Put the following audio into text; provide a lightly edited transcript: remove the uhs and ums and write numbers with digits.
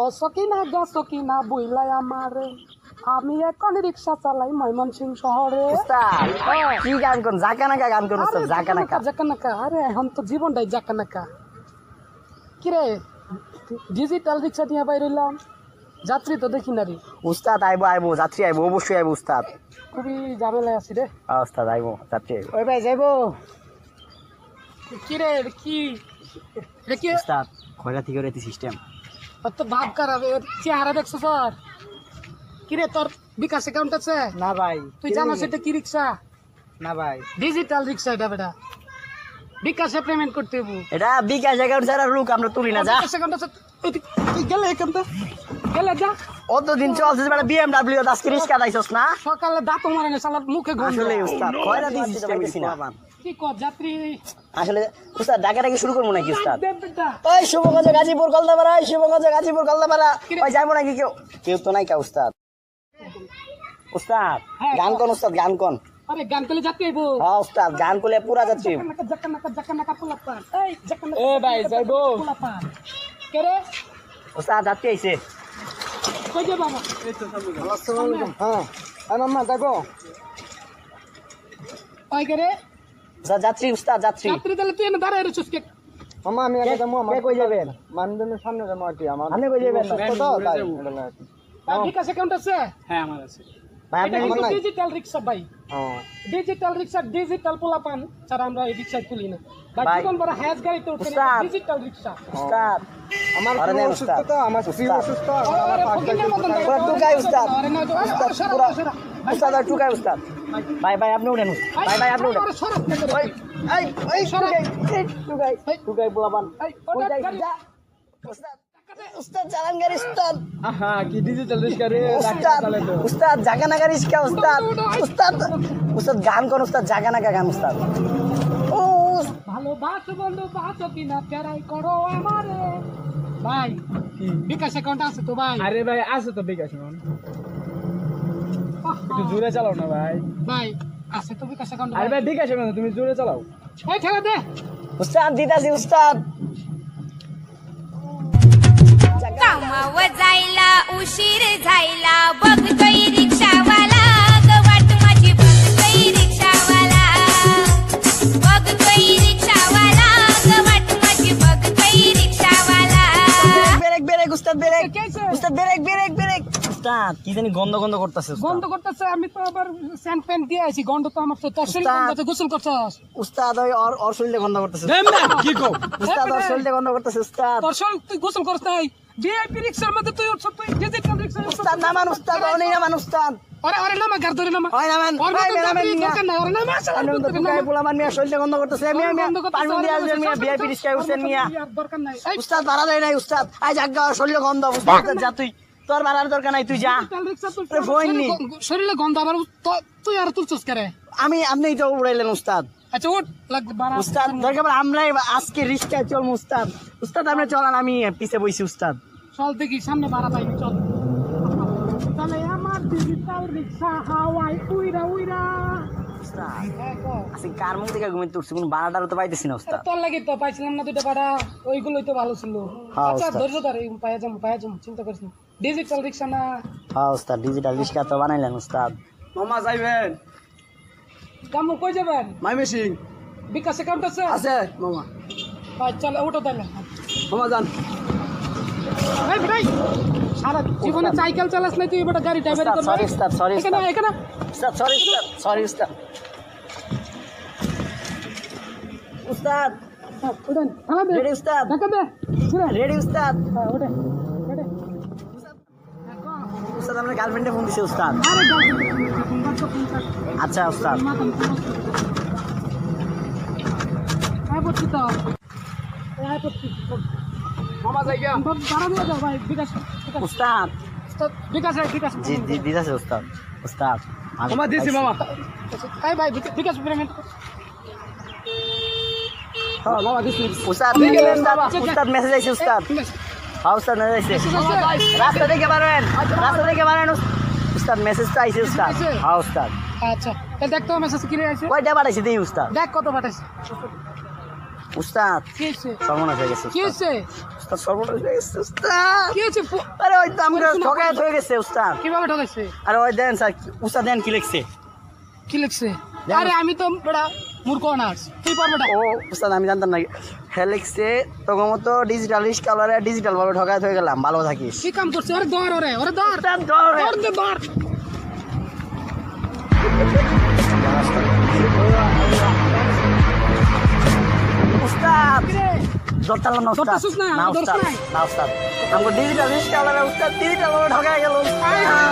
অসকিনা গসকিনা বইলাই আমারে আমি এখন রিক্সা চালাই ময়মনসিংহ শহরে। উস্তাদ কি গান কোন জাকানাকা গান কোন উস্তাদ জাকানাকা জাকানাকা আরে এখন তো জীবনটাই জাকানাকা। কিরে ডিজিটাল রিক্সা নিয়ে বাইর হইলাম, যাত্রী তো দেখি না রে। উস্তাদ আইবো আইবো যাত্রী আইবো অবশ্যই আইবো উস্তাদ। খুবই ঝামেলায় আছি রে। উস্তাদ আইবো যাত্রী আইবো। ওই ভাই যাইবো কিরে কি রে কি উস্তাদ কয়টা থেকে রেতি সিস্টেম অত ভাব খারাপ ওর চেহারা দেখছো স্যার? কিরে তোর বিকাশ অ্যাকাউন্ট আছে? না ভাই, তুই জানো সেটা কি রিক্সা? না ভাই, ডিজিটাল রিক্সা এটা বেটা, বিকাশে পেমেন্ট করতে হইব। এটা বিকাশ অ্যাকাউন্ট ছাড়া লুক আমরা তুলি না। যা বিকাশ অ্যাকাউন্ট আছে তুই গেলে এখানটা গেলে যা। অতদিন চলছে বেটা বিএমডব্লিউ আজকে রিস্কা দাইছস না সকালে দাঁত মারে না শালার মুখে গন্ধ। আসলে উস্তাদ কয়টা দিন সিস্টেম পাইছি না কি কর যাত্রী আসলে উস্তাদ ডাকাটাকে শুরু করবো নাকি উস্তাদ? দে বেটা। ওই শুভগঞ্জ গাজীপুর কলদাপাড়া, ওই শুভগঞ্জ গাজীপুর কলদাপাড়া, ওই যাবো নাকি কেউ? কেউ তো নাই কা উস্তাদ। উস্তাদ হ্যাঁ, গান কোন উস্তাদ গান কোন? আরে গান করলে যাত্রী আইবো। হ্যাঁ উস্তাদ গান করলে পুরা যাত্রী। জাকানাকা পোলাপান। এই জাকানাকা এ ভাই, যাইবো? পোলাপান। কে রে? উস্তাদ যাত্রী আইছে। কই যাবো বাবা? আসসালামু আলাইকুম। হ্যাঁ মাম্মা যাইবো? ওই কে রে? উস্তাদ যাত্রী উস্তাদ যাত্রী। যাত্রী তাহলে তুই এনে দাঁড়ায় রইছিস কে? মাম্মা আমি আগে যাবো। কে কই যাবেন? মানদণ্ডের সামনে যাবো আর কি। আমার আপনি কই যাবেন? তো তাই এটা লাগে। তার বিকাশ অ্যাকাউন্ট আছে? হ্যাঁ আমার আছে। ভাই আপনি এটা কিন্তু নাই? ডিজিটাল রিক্সা ভাই, হ্যাঁ ডিজিটাল রিক্সা, ডিজিটাল পোলাপান ছাড়া আমরা এই রিক্সায় তুলি না ভাই। ভাই, জীবন বড় হ্যাজ গাড়িতে উঠে উস্তাদ। ডিজিটাল রিক্সা। উস্তাদ আমার আরে খুব নেন অসুস্থ উস্তাদ। তো, আমার স্ত্রী উস্তাদ। অসুস্থ। আরে ফকিনের মতন দাঁড়ায়। পুরা টুকাই উস্তাদ। আরে না, উস্তাদ সরা, পুরা সরা। উস্তাদ আর টুকাই উস্তাদ। ভাই ভাই আপনি উঠেন ভাই ভাই আপনি উঠেন। আরে সরা, সরা। ওই এই এই টুকাই এই টুকাই এই, টুকাই পোলাপান। এই, ওটা ওইটাই গাড়ি- যা। উস্তাদ উস্তাদ চালান গাড়ি উস্তাদ। আহা কি ডিজিটাল রিস্কা রে। উস্তাদ উস্তাদ জাগানাগা রিস্কা উস্তাদ। উস্তাদ উস্তাদ গান কোন উস্তাদ জাগানাগা গান উস্তাদ। ও ভালোবাসো বন্ধু বাসো কিনা প্যারাই করো আমারে ভাই। বিকাশ অ্যাকাউন্ট আছে তো ভাই? আরে ভাই আছে তো বিকাশ এখন। একটু জোরে চালাও না ভাই। ভাই আছে তো বিকাশ অ্যাকাউন্ট। আরে ভাই বিকাশ এখন তুমি জোরে চালাও। এই ঠেলা দে। উস্তাদ দিতাছি উস্তাদ। कामाव जायला उशीर झायला बघतोय रिक्षावाला ग वाट माझी बघतोय रिक्षावाला बघतोय रिक्षावाला ग वाट माझी बघतोय रिक्षावाला ব্রেক ব্রেক উস্তাদ ব্রেক কে আছে? উস্তাদ ব্রেক ব্রেক ব্রেক উস্তাদ কি জানি গন্ধ গন্ধ করতেছে গন্ধ করতেছে। আমি তো আবার স্যান্ড প্যান্ট দিয়ে আইছি, গন্ধ তো আমার তো তোর শরীর উস্তাদ। গন্ধ গোসল করছস। উস্তাদ ওই ওর শরীরে গন্ধ করতেছে কি কও? উস্তাদ ওর শরীরে গন্ধ করতেছে উস্তাদ। তোর শরীর তুই গোসল করছ নাই? ভিআইপি রিক্সার মধ্যে তুই উঠছ, তুই ডিজিটাল রিক্সার উস্তাদ নামান উস্তাদ অনেক নামান উস্তাদ। আরে আরে নামা গার ধরে নামা। ওই নামান ওর ভাই মতন নামান যাত্রী নিয়া দরকার নাই, ওরে নামা আসলে আমি তো টুকাই পোলাপান মিয়া শরীরে গন্ধ করতেছে। আমি আমি পারমিন দিয়ে আসবেন মিয়া ভিআইপি রিস্কায় উঠছেন মিয়া। দরকার নাই। এই উস্তাদ ভাড়া দেয় নাই উস্তাদ। আজ আজ্ঞা শরীরে গন্ধ উস্তাদ যা তুই, তোর ভাড়ার দরকার নাই তুই যা। ডিজিটাল রিক্সা তুই আরে ফোন নি। শরীরে গন্ধ আবার তুই আর তুলছস করে। আমি আপনিই তো উড়াইলেন উস্তাদ। আচ্ছা উঠ লাগবে বাড়া। উস্তাদ দরকার পড়ে আমরাই আজকে রিস্কায় চল উস্তাদ। উস্তাদ আপনি চলান আমি পিছে বইছি উস্তাদ। চল দেখি সামনে বাড়া পাইনি, চল। তাহলে আমার ডিজিটাল রিক্সা হাওয়াই উইরা উইরা। উস্তাদ হ্যাঁ, কও। আজকে কার মুখ থেকে ঘুমিয়ে উঠছি কোনো ভাড়াটারও তো পাইতেছি না উস্তাদ। তোর লাগি তো পাইছিলাম না দুইটা ভাড়া, ওইগুলোই তো ভালো ছিল। হ্যাঁ, আচ্ছা ওস্তাদ। ধৈর্য ধর, পায়া যাম চিন্তা করিস না। ডিজিটাল রিক্সা না হ্যাঁ উস্তাদ ডিজিটাল রিস্কা তো বানাইলেন উস্তাদ। মামা যাইবেন? কামু কই যাবেন? মাইমি সিং বিকাশ অ্যাকাউন্ট আছে? আছে মামা। ভাই চল উঠো তাহলে। মামা যান। ভাই ভাই সারা জীবনে সাইকেল চালাস নাই তুই, এবার গাড়ি ড্রাইভারি উস্তাদ, sorry উস্তাদ, sorry এখানে উস্তাদ। এখানে উস্তাদ সরি উস্তাদ, সরি উস্তাদ। উস্তাদ উঠেন, থানা দে, রেডি উস্তাদ, ধাক্কা দে, ঘুরে। রেডি উস্তাদ। হ্যাঁ, উঠে, উঠে। উস্তাদ আপনার গার্লফ্রেন্ডে ফোন দিছে উস্তাদ। আরে গাড়ি, আচ্ছা উস্তাদ। হ্যাঁ বলছি তো, হ্যাঁ বলছি। মামা যাই গিয়া। ভাড়া দিয়ে দাও ভাই, বিকাশ বিকাশ উস্তাদ বিকাশ বিকাশ। জি জি দিদাছে উস্তাদ। উস্তাদ আমি মামা দিছি মামা। এই ভাই বিকাশ পেমেন্ট। হ্যাঁ মামা দিছি। উস্তাদ উস্তাদ মেসেজ আইছে উস্তাদ। হ্যাঁ উস্তাদ মেসেজ আইছে। রাস্তা দেখে পারেন, রাস্তা দেখে পারেন উস্তাদ মেসেজ তো আইছে উস্তাদ। হ্যাঁ উস্তাদ আচ্ছা তাহলে দেখ তো মেসেজ কি আছে, কয়টা পাঠাইছে দেই উস্তাদ। দেখ কত পাঠাইছে। উস্তাদ কি হয়েছে সর্বনাশ হয়ে গেছে কি হয়েছে উস্তাদ সর্বনাশ হয়ে গেছে উস্তাদ কি হয়েছে আরে ওই তো আমরা ঠকায় হয়ে গেছে উস্তাদ কিভাবে ঠকাইছে আরে ওই দেন স্যার উস্তাদ দেন কি লিখছে কি লিখছে জানো। আরে আমি তো বেটা মূর্খ অনার্স তুই পারবেটা ও উস্তাদ আমি জানতাম না হ্যাঁ লিখছে তোর মতো ডিজিটাল কালারে ডিজিটাল ভাবে ঠকায় হয়ে গেলাম ভালো থাকিস কি কাম করছে ওরে ধর ওরে ধর উস্তাদ ধরে। ধর দে ধর উস্তাদ কিরে ধরতাম না উস্তাদ ধরতেছিস না? না ধরছ উস্তাদ নাই? না উস্তাদ আমাকে ডিজিটাল কালারে উস্তাদ ডিজিটাল ভাবে ঠকায় গেল আয় হায়।